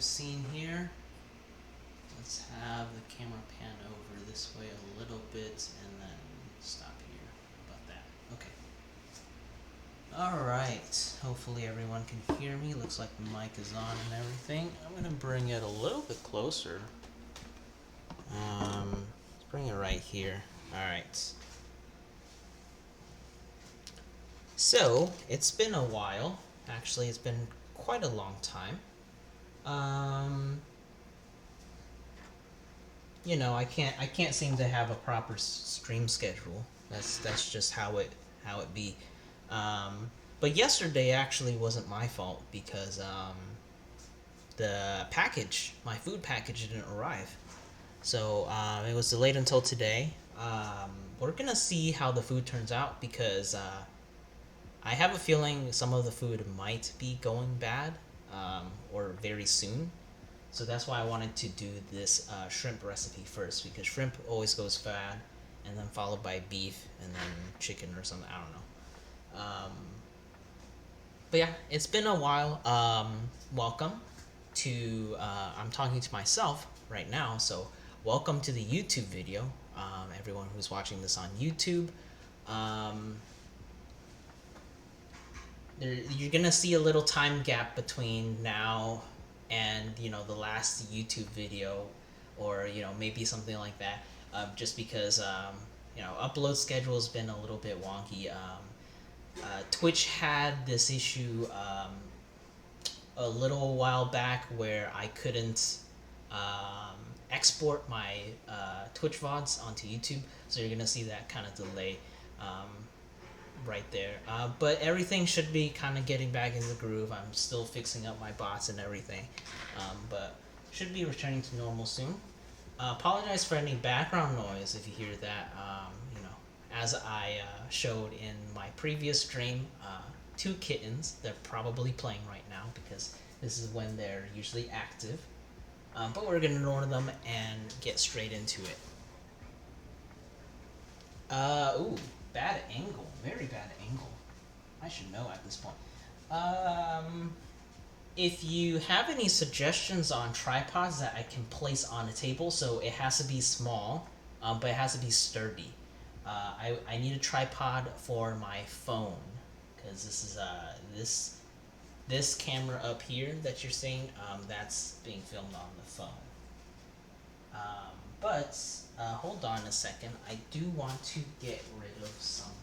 scene here. Let's have the camera pan over this way a little bit and then stop here. How about that? Okay. Alright, hopefully everyone can hear me. Looks like the mic is on and everything. I'm going to bring it a little bit closer. Let's bring it right here. Alright. So, it's been a while. Actually, it's been quite a long time. You know, I can't seem to have a proper stream schedule. That's just how it be. But yesterday actually wasn't my fault because the package, my food package, didn't arrive. So it was delayed until today. We're gonna see how the food turns out because I have a feeling some of the food might be going bad or very soon. So that's why I wanted to do this shrimp recipe first, because shrimp always goes bad, and then followed by beef, and then chicken or something. I don't know. But yeah, it's been a while. Welcome to, I'm talking to myself right now, so welcome to the YouTube video, everyone who's watching this on YouTube. You're gonna see a little time gap between now and, you know, the last YouTube video, or, you know, maybe something like that, just because, you know, upload schedule's been a little bit wonky. Twitch had this issue a little while back where I couldn't export my Twitch VODs onto YouTube, so you're gonna see that kind of delay right there. But everything should be kind of getting back in the groove. I'm still fixing up my bots and everything, but should be returning to normal soon. Apologize for any background noise if you hear that. You know, as I showed in my previous stream, 2 kittens. They're probably playing right now because this is when they're usually active. But we're gonna ignore them and get straight into it. Ooh, bad angle. Very bad angle. I should know at this point. If you have any suggestions on tripods that I can place on a table, so it has to be small, but it has to be sturdy. I need a tripod for my phone, because this is this camera up here that you're seeing, that's being filmed on the phone. But hold on a second. I do want to get rid of something.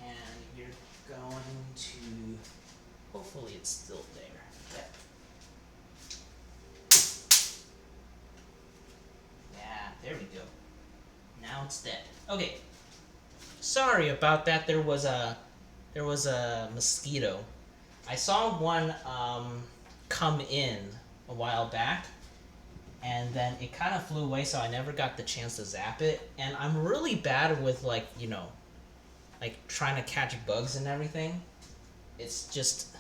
And you're going to, hopefully it's still there. Yeah, there we go. Now it's dead. Okay. Sorry about that. There was a mosquito. I saw one come in a while back, and then it kind of flew away, so I never got the chance to zap it. And I'm really bad with, like, you know, like trying to catch bugs and everything. It's just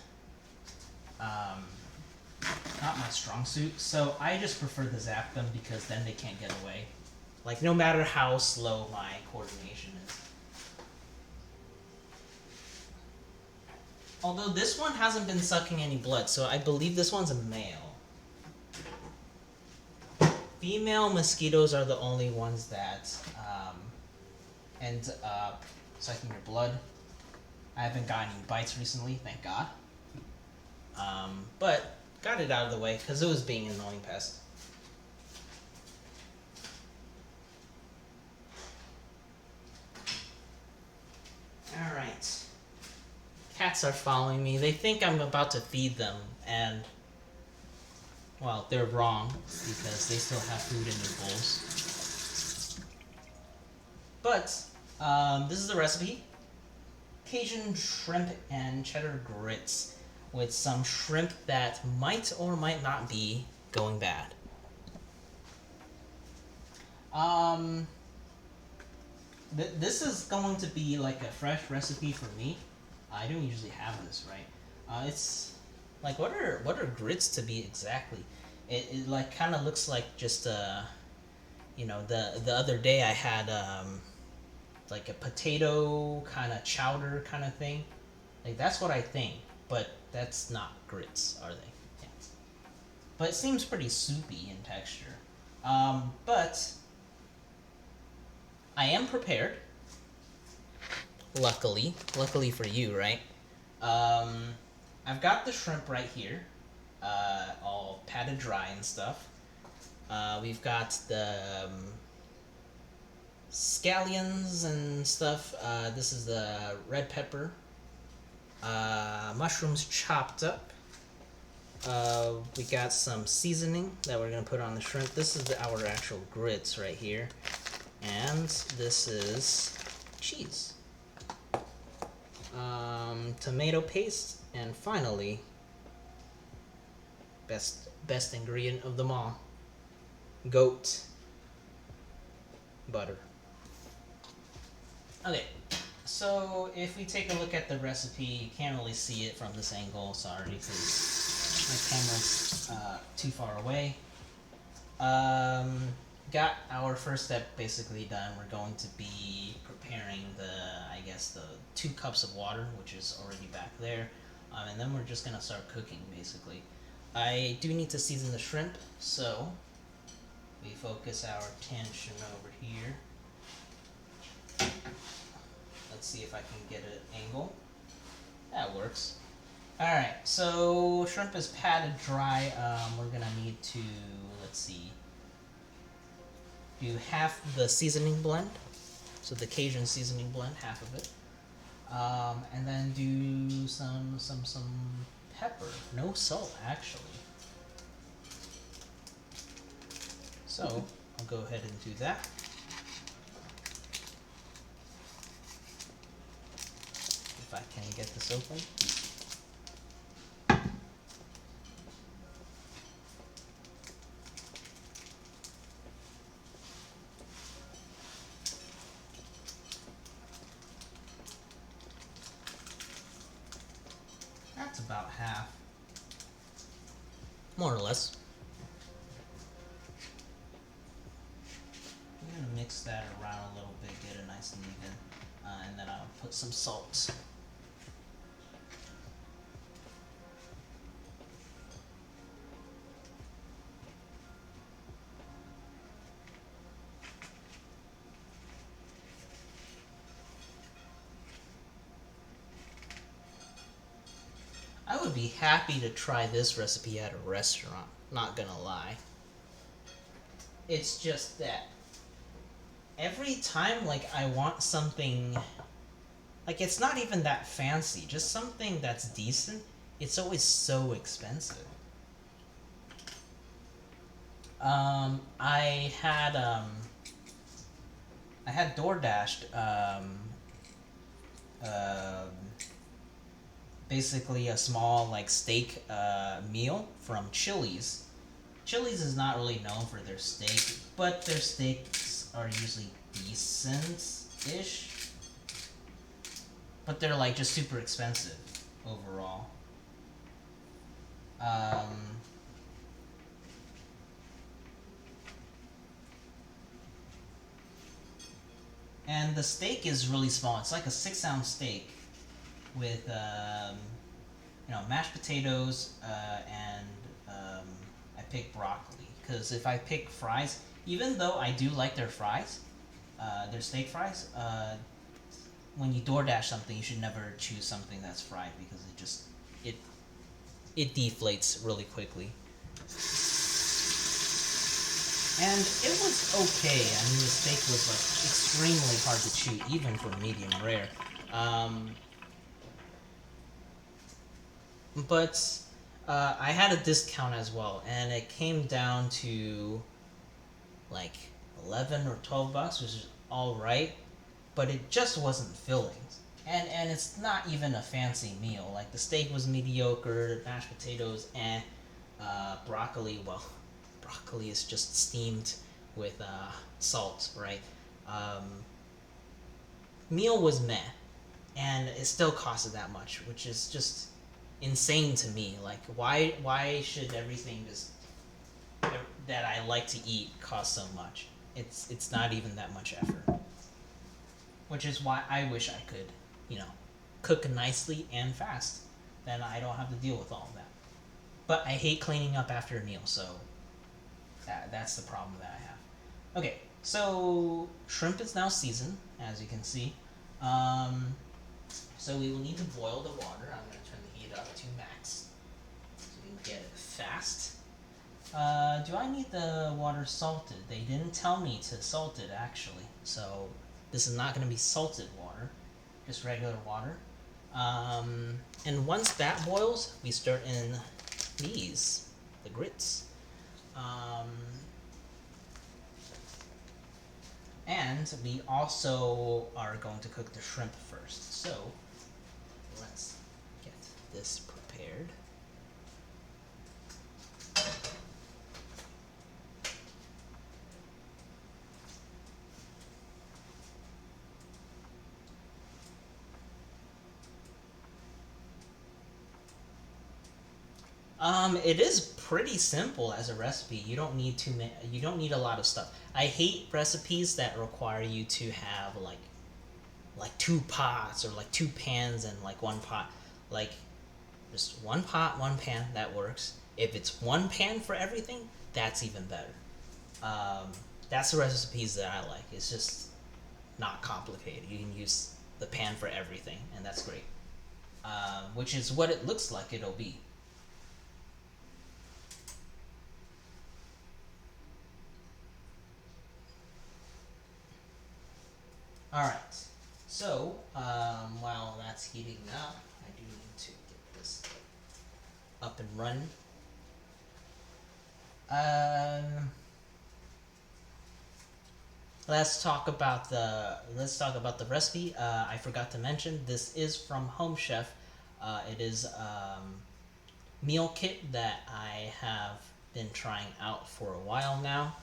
not my strong suit. So I just prefer to zap them because then they can't get away. Like, no matter how slow my coordination is. Although this one hasn't been sucking any blood, so I believe this one's a male. Female mosquitoes are the only ones that end up sucking your blood. I haven't gotten any bites recently, thank God. But got it out of the way because it was being an annoying pest. Alright. Cats are following me. They think I'm about to feed them, and, well, they're wrong because they still have food in their bowls. But this is the recipe: Cajun shrimp and cheddar grits with some shrimp that might or might not be going bad. This is going to be like a fresh recipe for me. I don't usually have this, right? It's like, what are grits to be exactly? It like kind of looks like just The other day I had like a potato kind of chowder kind of thing. Like that's what I think, but that's not grits, are they? Yeah. But it seems pretty soupy in texture. But I am prepared. Luckily for you, right? Um, I've got the shrimp right here, all patted dry and stuff. We've got the scallions and stuff. This is the red pepper. Mushrooms chopped up. We got some seasoning that we're gonna put on the shrimp. This is our actual grits right here, and this is cheese, tomato paste, and finally, best ingredient of them all, goat butter. Okay, so if we take a look at the recipe, you can't really see it from this angle, sorry, because my camera's too far away. Got our first step basically done. We're going to be preparing the 2 cups of water, which is already back there. And then we're just gonna start cooking basically. I do need to season the shrimp, so we focus our attention over here. Let's see if I can get an angle. That works. Alright, so shrimp is patted dry. We're gonna need to, let's see, do half the seasoning blend. So the Cajun seasoning blend, half of it. And then do some pepper. No salt, actually. So, I'll go ahead and do that. If I can get this open. That's about half. More or less. I'm gonna mix that around a little bit, get it nice and even, and then I'll put some salt. I would be happy to try this recipe at a restaurant, not gonna lie. It's just that every time I want something, it's not even that fancy, just something that's decent, it's always so expensive. I had DoorDashed basically a small steak meal from Chili's. Chili's is not really known for their steak, but their steaks are usually decent-ish. But they're just super expensive overall. And the steak is really small. It's like a 6-ounce steak with mashed potatoes and I picked broccoli, because if I pick fries, even though I do like their fries, their steak fries, when you DoorDash something, you should never choose something that's fried, because it deflates really quickly. And it was okay. I mean, the steak was extremely hard to chew, even for medium rare. But I had a discount as well, and it came down to 11 or $12, which is all right, but it just wasn't filling. And it's not even a fancy meal. The steak was mediocre, mashed potatoes, and broccoli. Well, broccoli is just steamed with salt, right? Meal was meh, and it still costed that much, which is just insane to me. Why should everything that I like to eat cost so much? It's not even that much effort, which is why I wish I could, you know, cook nicely and fast. Then I don't have to deal with all of that. But I hate cleaning up after a meal, so that's the problem that I have. Okay, so shrimp is now seasoned, as you can see. Um, so we will need to boil the water. I'm going to turn the heat up to max so we can get it fast. Do I need the water salted? They didn't tell me to salt it actually, so this is not going to be salted water, just regular water. And once that boils, we stir in the grits. Um, and we also are going to cook the shrimp first. So let's get this prepared. It is pretty simple as a recipe. You don't need you don't need a lot of stuff. I hate recipes that require you to have like two pots or like two pans and like one pot. Like just one pot, one pan, that works. If it's one pan for everything, that's even better. Um, that's the recipes that I like. It's just not complicated. You can use the pan for everything, and that's great. Which is what it looks like it'll be. All right. So while that's heating up, I do need to get this up and running. Um, let's talk about the recipe. I forgot to mention this is from HomeChef. It is meal kit that I have been trying out for a while now.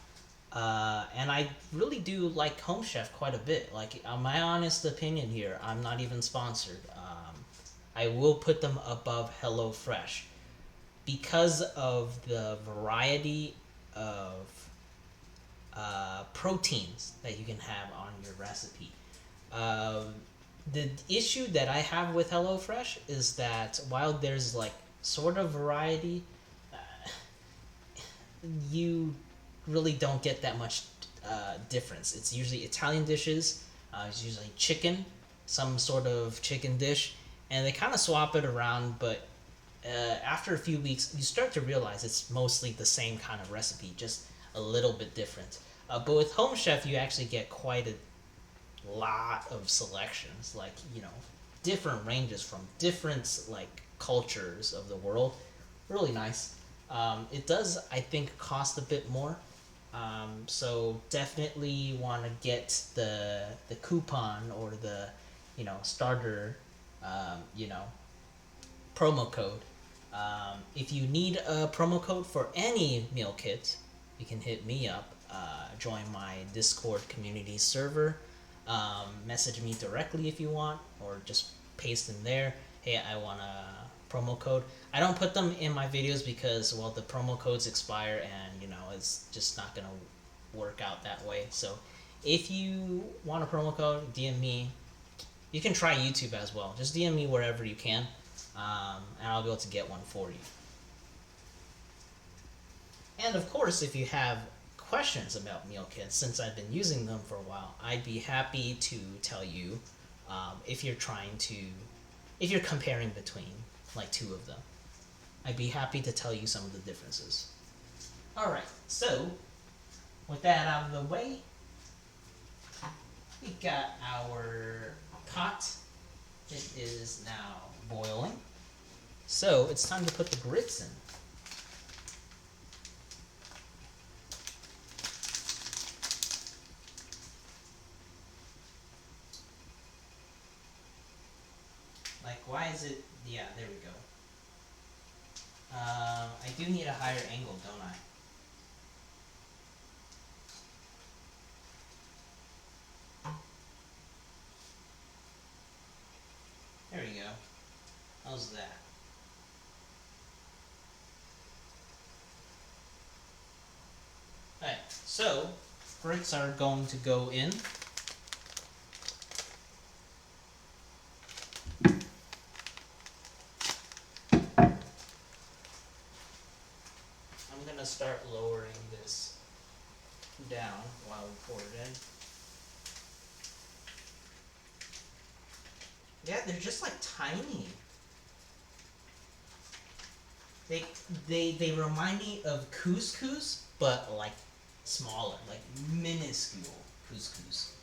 And I really do like Home Chef quite a bit. Like, my honest opinion here, I'm not even sponsored. I will put them above HelloFresh because of the variety of proteins that you can have on your recipe. Um, the issue that I have with HelloFresh is that while there's like sort of variety, you really don't get that much difference. It's usually Italian dishes. It's usually chicken, some sort of chicken dish, and they kind of swap it around. But after a few weeks, you start to realize it's mostly the same kind of recipe, just a little bit different. But with Home Chef, you actually get quite a lot of selections, like different ranges from different like cultures of the world. Really nice. It does, I think, cost a bit more. So definitely want to get the coupon or the starter you know promo code. If you need a promo code for any meal kit, you can hit me up. Join my Discord community server. Message me directly if you want, or just paste in there. Hey, I want a promo code. I don't put them in my videos because, well, the promo codes expire, and it's just not gonna work out that way. So, if you want a promo code, DM me. You can try YouTube as well. Just DM me wherever you can, and I'll be able to get one for you. And of course, if you have questions about meal kits, since I've been using them for a while, I'd be happy to tell you if you're comparing between like two of them. I'd be happy to tell you some of the differences. Alright, so with that out of the way, we got our pot. It is now boiling. So it's time to put the grits in. Like, why is it... Yeah, there we go. I do need a higher angle, don't I? There we go. How's that? Alright, so grits are going to go in. I'm gonna start lowering this down while we pour it in. Yeah, they're just like tiny. They remind me of couscous, but like smaller, like minuscule couscous.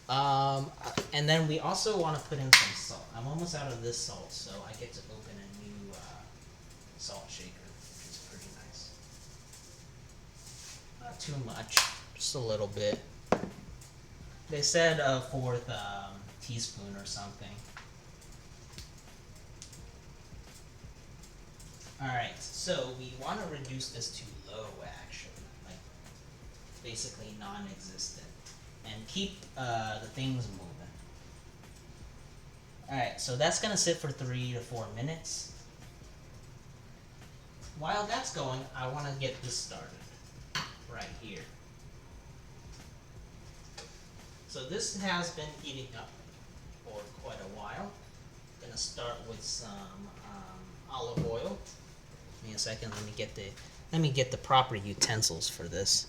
And then we also want to put in some salt. I'm almost out of this salt, so I get to open a new salt shaker, which is pretty nice. Not too much, just a little bit. They said a fourth teaspoon or something. Alright, so we want to reduce this to low, actually, like basically non-existent, and keep the things moving. Alright, so that's going to sit for 3 to 4 minutes. While that's going, I want to get this started right here. So this has been heating up for quite a while. I'm going to start with some olive oil. Give me a second, let me get the proper utensils for this.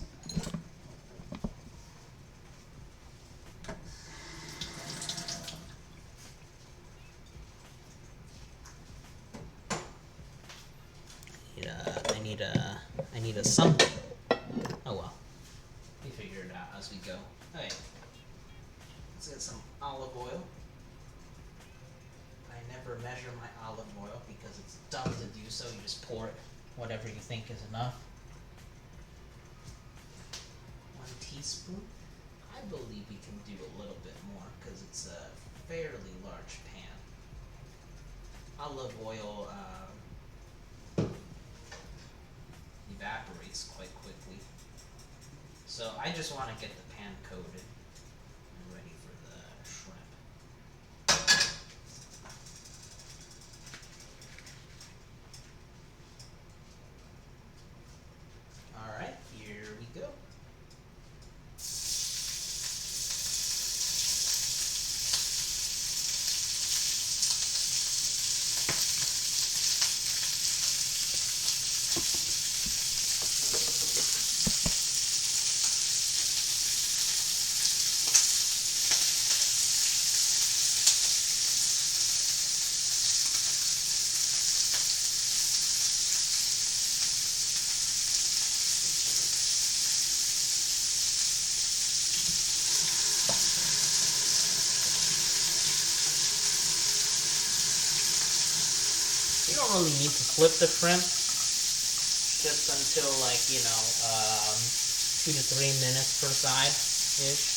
I need a something. Oh well. We figure it out as we go. Okay. Let's get some olive oil. I never measure my olive oil because it's dumb to do so. You just pour it, whatever you think is enough. 1 teaspoon. I believe we can do a little bit more because it's a fairly large pan. Olive oil evaporates quite quickly. So I just want to get the pan coated and ready for the shrimp. Alright, here we go. You don't really need to flip the shrimp, just until 2 to 3 minutes per side-ish.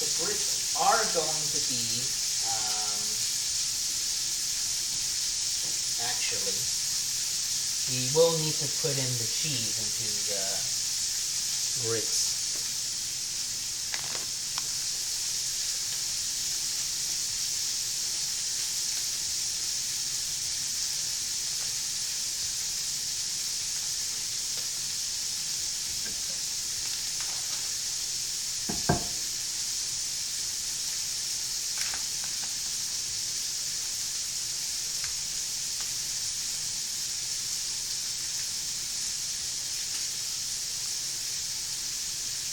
The grits are going to be, actually, we will need to put in the cheese into the grits.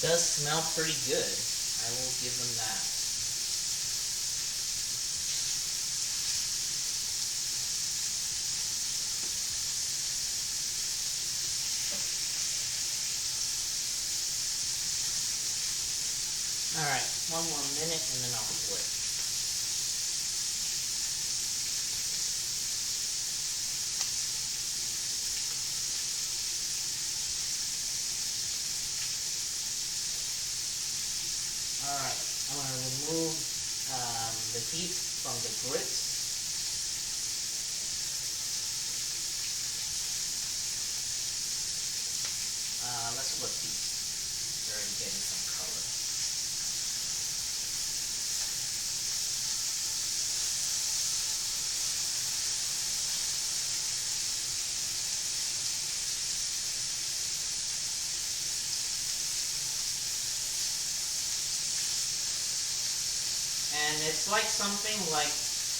Does smell pretty good. I will give them that. Alright, 1 more minute and then I'll flip. Alright, I'm going to remove the heat from the grits. Let's flip these. They're already getting some color. And it's like something like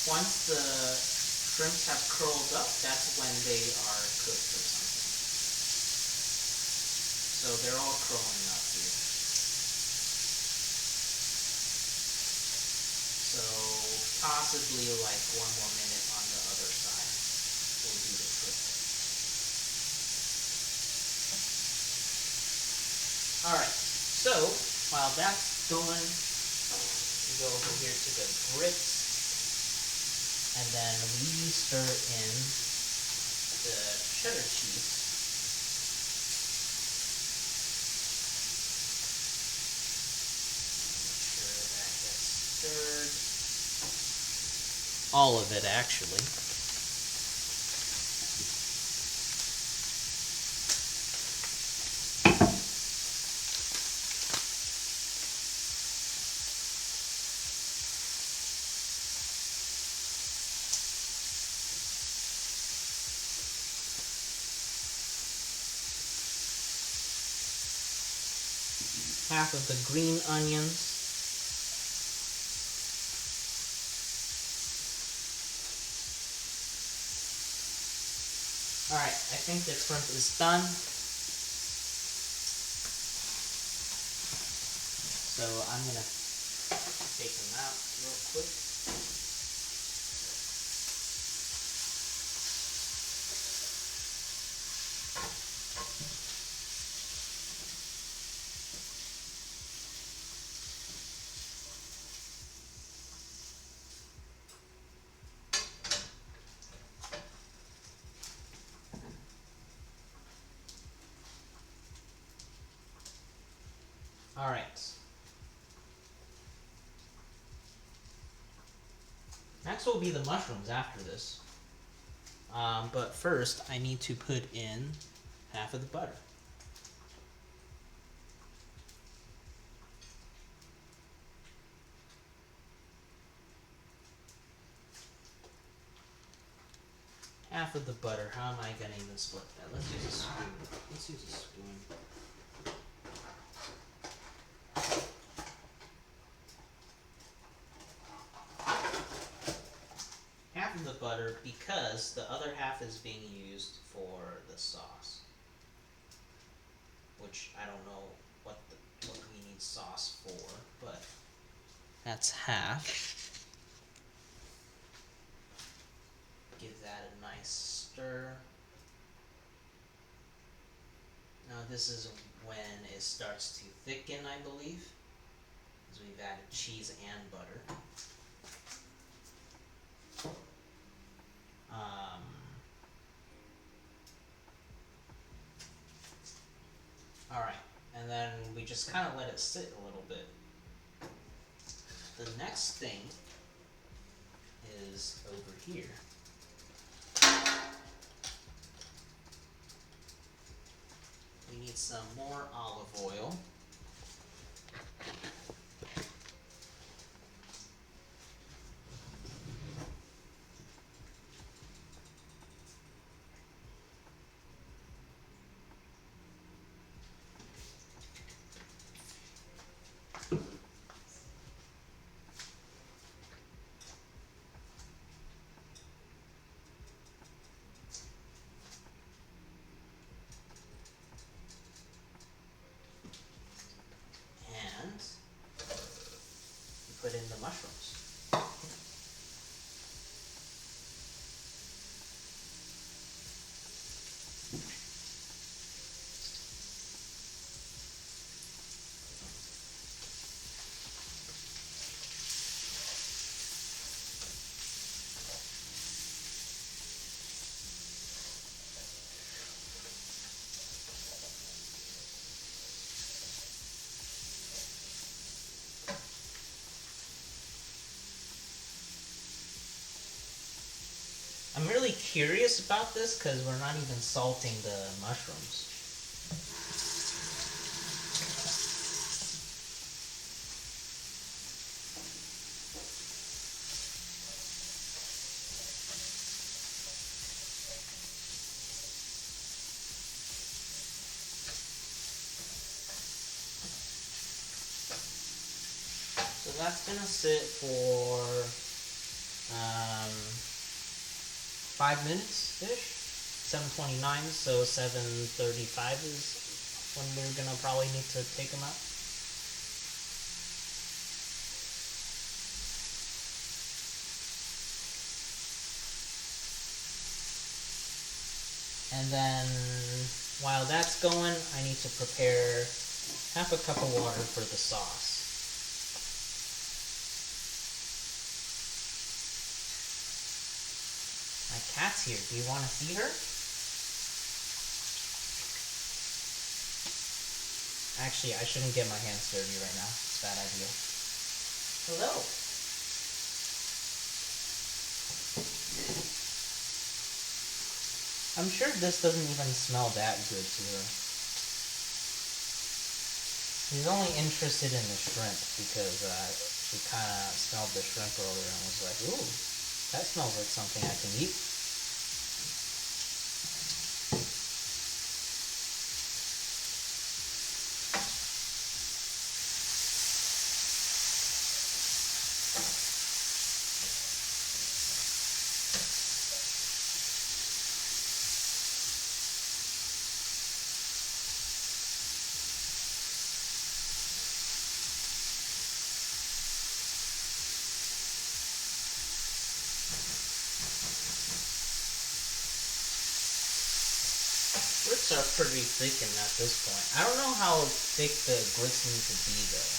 once the shrimps have curled up, that's when they are cooked or something. So they're all curling up here. So possibly like 1 more minute on the other side will do the trick. Alright, so while that's going, we go over here to the grits, and then we stir in the cheddar cheese. Make sure that gets stirred. All of it, actually. Half of the green onions. Alright, I think the shrimp is done. So I'm gonna take them out real quick. Alright. Next will be the mushrooms after this. But first, I need to put in half of the butter. Half of the butter. How am I gonna even split that? Let's use a spoon. Let's use a spoon. Half of the butter because the other half is being used for the sauce. Which I don't know what we need sauce for, but that's half. Give that a nice stir. Now this is when it starts to thicken, I believe, because we've added cheese and butter. Alright, and then we just kind of let it sit a little bit. The next thing is over here. We need some more olive oil. Put in the mushrooms. I'm really curious about this because we're not even salting the mushrooms. So that's gonna sit for 5 minutes ish. 7:29, so 7:35 is when we're gonna probably need to take them out. And then while that's going, I need to prepare half a cup of water for the sauce. My cat's here. Do you want to see her? Actually, I shouldn't get my hands dirty right now. It's a bad idea. Hello. I'm sure this doesn't even smell that good to her. She's only interested in the shrimp because she kind of smelled the shrimp earlier and was like, ooh, that smells like something I can eat. Grits are pretty thick at this point. I don't know how thick the grits need to be though.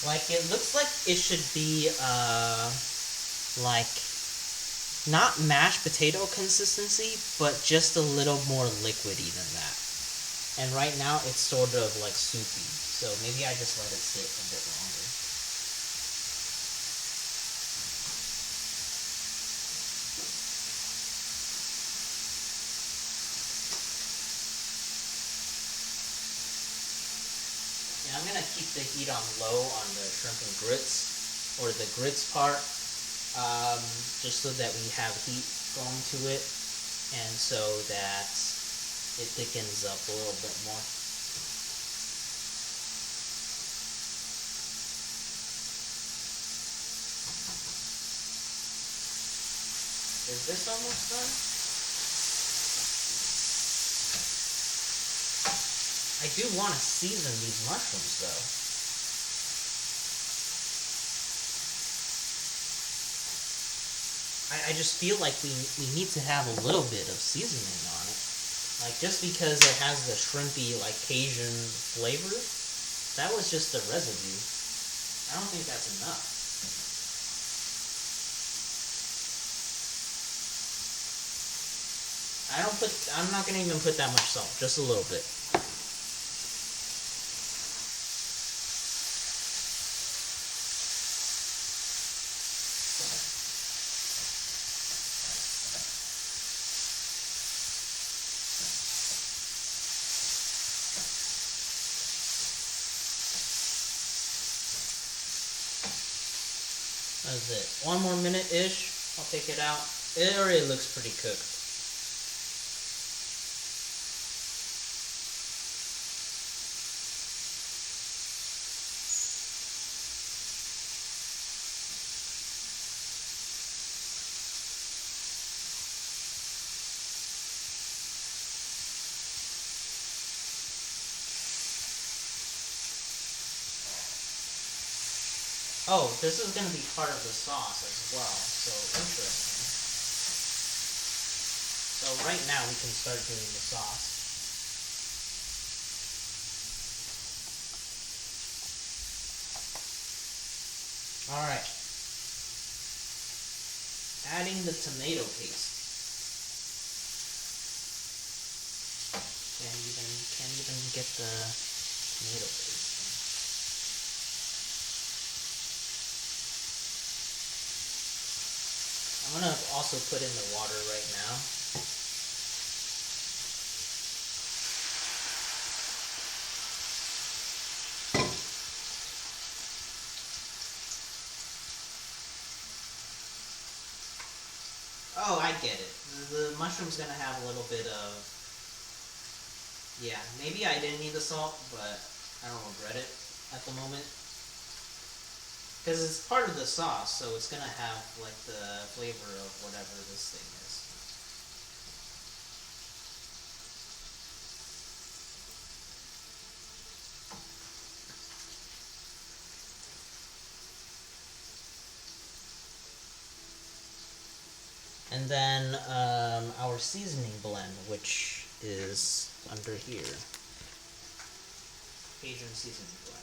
Like, it looks like it should be like not mashed potato consistency, but just a little more liquidy than that. And right now it's sort of like soupy, so maybe I just let it sit a bit longer. Yeah, I'm gonna keep the heat on low on the shrimp and grits, or the grits part. Just so that we have heat going to it, and so that it thickens up a little bit more. Is this almost done? I do want to season these mushrooms though. I just feel like we need to have a little bit of seasoning on it. Like, just because it has the shrimpy, like, Cajun flavor, that was just the residue. I don't think that's enough. I'm not gonna even put that much salt, just a little bit. That's it. 1 more minute-ish. I'll take it out. It already looks pretty cooked. Oh, this is going to be part of the sauce as well, so interesting. So right now we can start doing the sauce. Alright. Adding the tomato paste. Can't even get the tomato paste. I'm going to also put in the water right now. Oh, I get it. The mushroom's gonna have a little bit of. Yeah, maybe I didn't need the salt, but I don't regret it at the moment. Because it's part of the sauce, so it's gonna have like the flavor of whatever this thing is. And then our seasoning blend, which is under here. Cajun seasoning blend.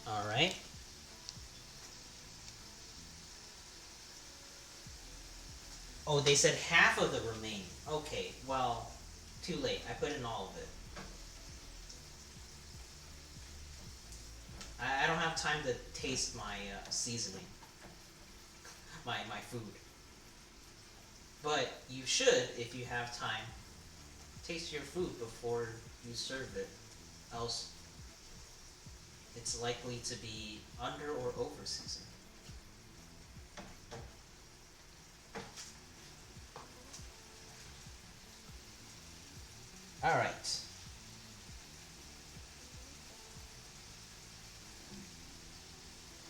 All right. Oh, they said half of the remaining. Okay, well, too late. I put in all of it. I don't have time to taste my seasoning, my food. But you should, if you have time, taste your food before you serve it. Else, it's likely to be under or over seasoned. All right.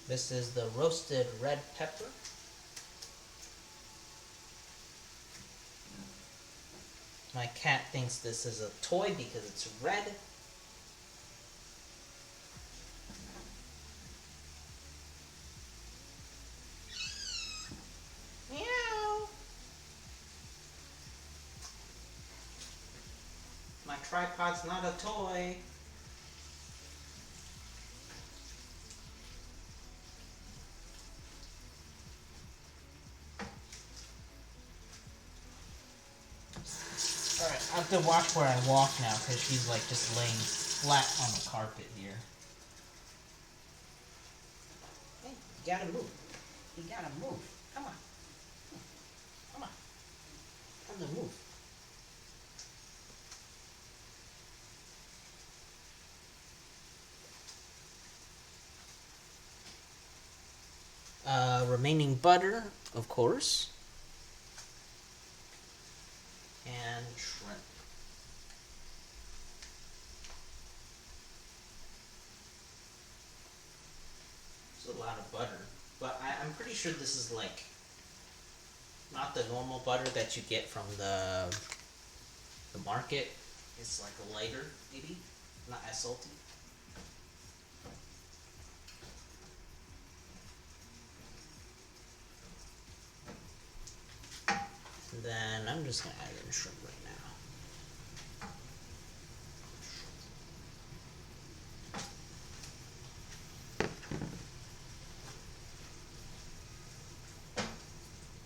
This is the roasted red pepper. My cat thinks this is a toy because it's red. Meow. My tripod's not a toy. Alright, I have to watch where I walk now because she's like just laying flat on the carpet here. Hey, you gotta move. You gotta move. Come on. Come on. Time to move. Remaining butter, of course. And shrimp. It's a lot of butter. But I'm pretty sure this is like not the normal butter that you get from the market. It's like a lighter, maybe. Not as salty. And then I'm just gonna add in shrimp right now.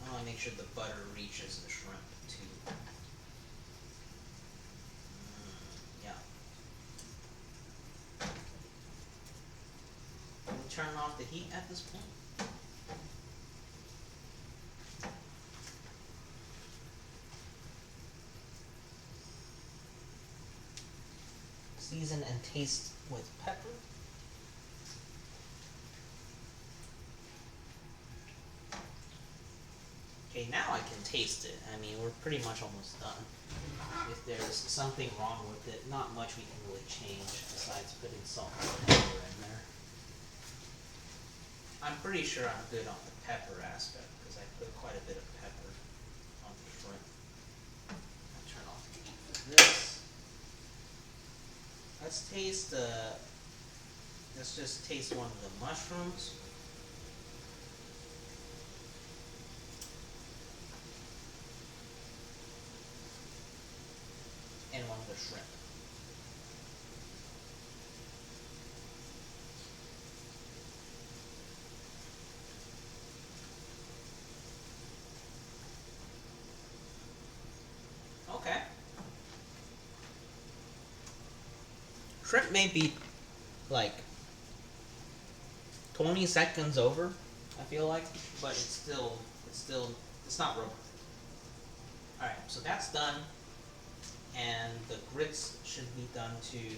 I want to make sure the butter reaches the shrimp too. Yeah. Can we turn off the heat at this point? Season and taste with pepper. Okay, now I can taste it. I mean, we're pretty much almost done. If there's something wrong with it, not much we can really change besides putting salt and pepper in there. I'm pretty sure I'm good on the pepper aspect because I put quite a bit of pepper on the shrimp. I'll turn off the heat for this. Let's just taste one of the mushrooms. And one of the shrimp. Okay. Shrimp may be like 20 seconds over, I feel like, but it's not real. Alright, so that's done, and the grits should be done too.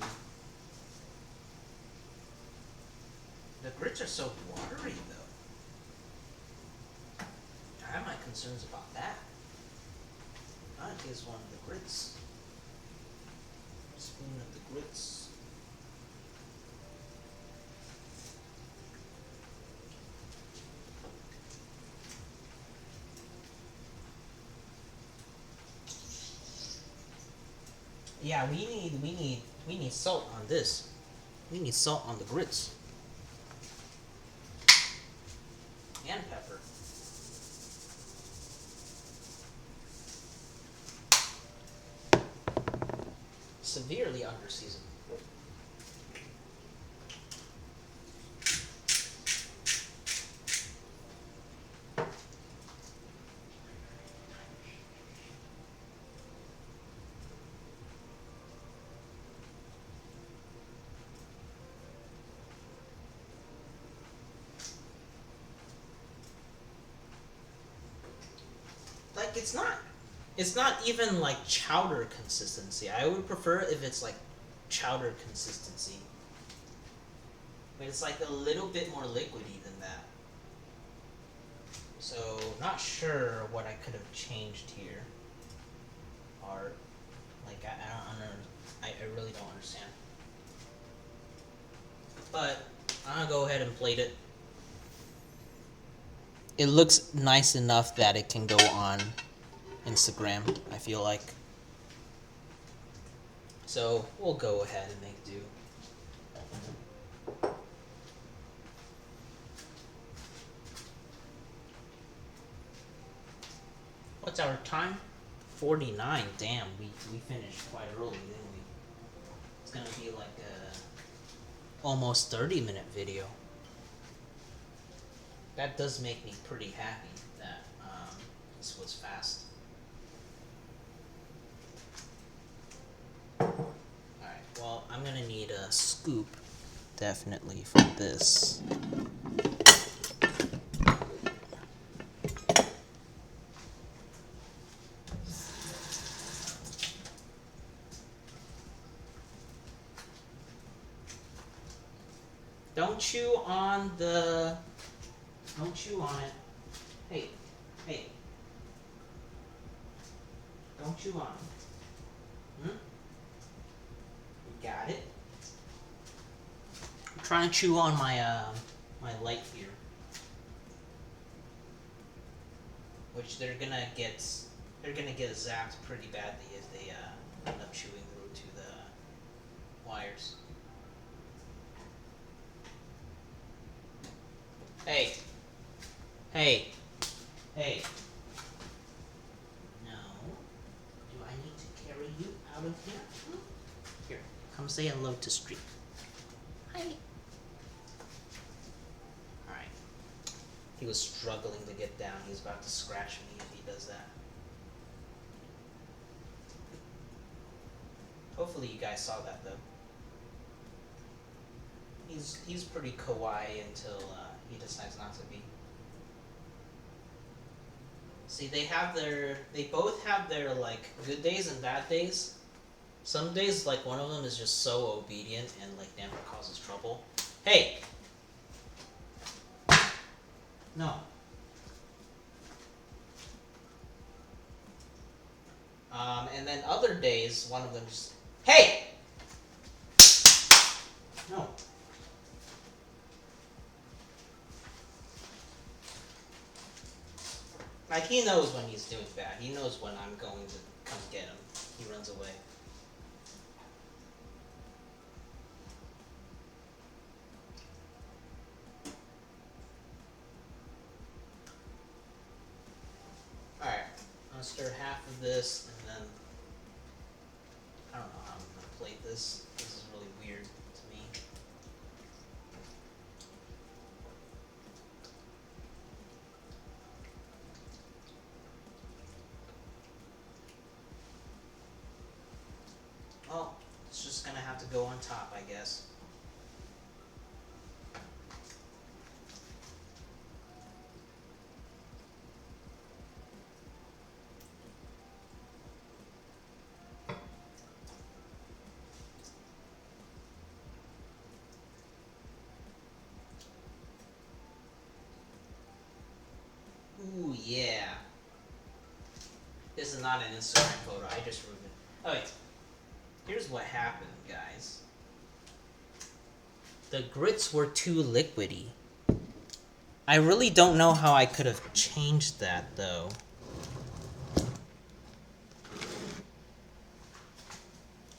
The grits are so watery though. I have my concerns about that. I taste one of the grits. Spoon of the grits. Yeah, we need salt on this. We need salt on the grits. And pepper. Severely underseasoned. Like it's not even like chowder consistency. I would prefer if it's like chowder consistency. But it's like a little bit more liquidy than that. So not sure what I could have changed here. Or like I don't I really don't understand. But I'm gonna go ahead and plate it. It looks nice enough that it can go on Instagram, I feel like. So we'll go ahead and make do. What's our time? 49. Damn, we finished quite early, didn't we? It's gonna be like a almost 30-minute video. That does make me pretty happy that this was fast. Alright, well, I'm gonna need a scoop, definitely, for this. Don't chew on the... Don't chew on it. Hey, hey. Don't chew on it. You got it. I'm trying to chew on my my light here, which they're gonna get zapped pretty badly if they end up chewing through to the wires. Hey. Hey. Hey. No. Do I need to carry you out of here? Here, come say hello to Street. Hi. Alright. He was struggling to get down. He's about to scratch me if he does that. Hopefully you guys saw that though. He's pretty kawaii until he decides not to be. See, they both have their like good days and bad days. Some days, like one of them is just so obedient and like never causes trouble. Hey! No. And then other days, one of them just, hey! No. Like, he knows when he's doing bad. He knows when I'm going to come get him. He runs away. Alright. I'm gonna stir half of this, and then... I don't know how I'm gonna plate this. This is really weird to me. Oh, it's just gonna have to go on top, I guess. is not an Instagram photo. I just ruined it. Oh wait. Here's what happened, guys. The grits were too liquidy. I really don't know how I could have changed that, though.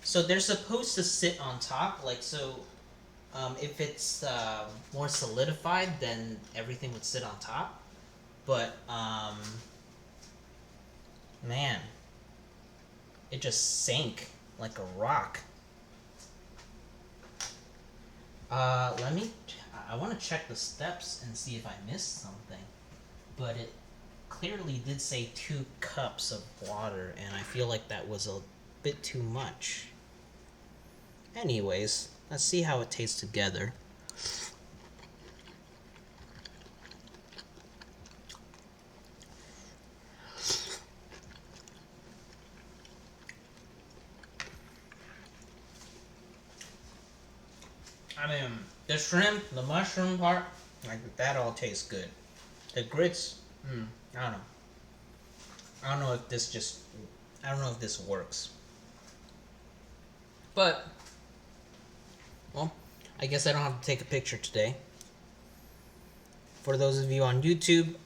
So they're supposed to sit on top, like so. If it's more solidified, then everything would sit on top. But man, it just sank like a rock. Let me. I want to check the steps and see if I missed something. But it clearly did say 2 cups of water, and I feel like that was a bit too much. Anyways, let's see how it tastes together. I mean, the shrimp, the mushroom part, like that all tastes good. The grits, I don't know. I don't know if this works. But, well, I guess I don't have to take a picture today. For those of you on YouTube,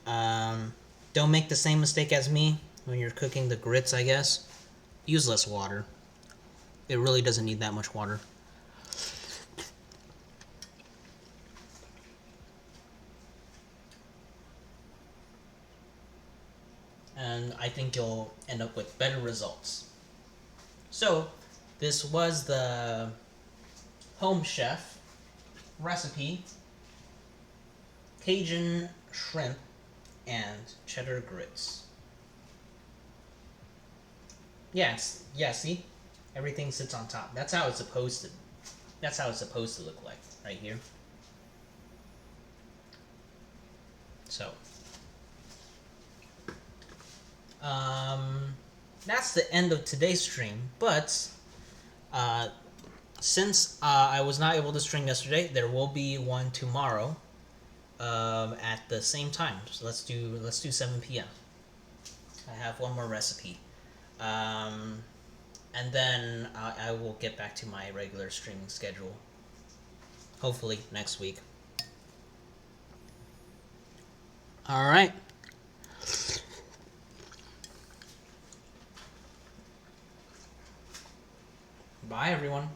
don't make the same mistake as me when you're cooking the grits, I guess. Use less water. It really doesn't need that much water. And I think you'll end up with better results. So, this was the HomeChef recipe, Cajun shrimp and cheddar grits. Yeah, see? Everything sits on top. That's how it's supposed to look like, right here. So, that's the end of today's stream, but since I was not able to stream yesterday, there will be one tomorrow at the same time. So let's do 7 p.m. I have one more recipe, and then I will get back to my regular streaming schedule. Hopefully next week. All right. Bye, everyone.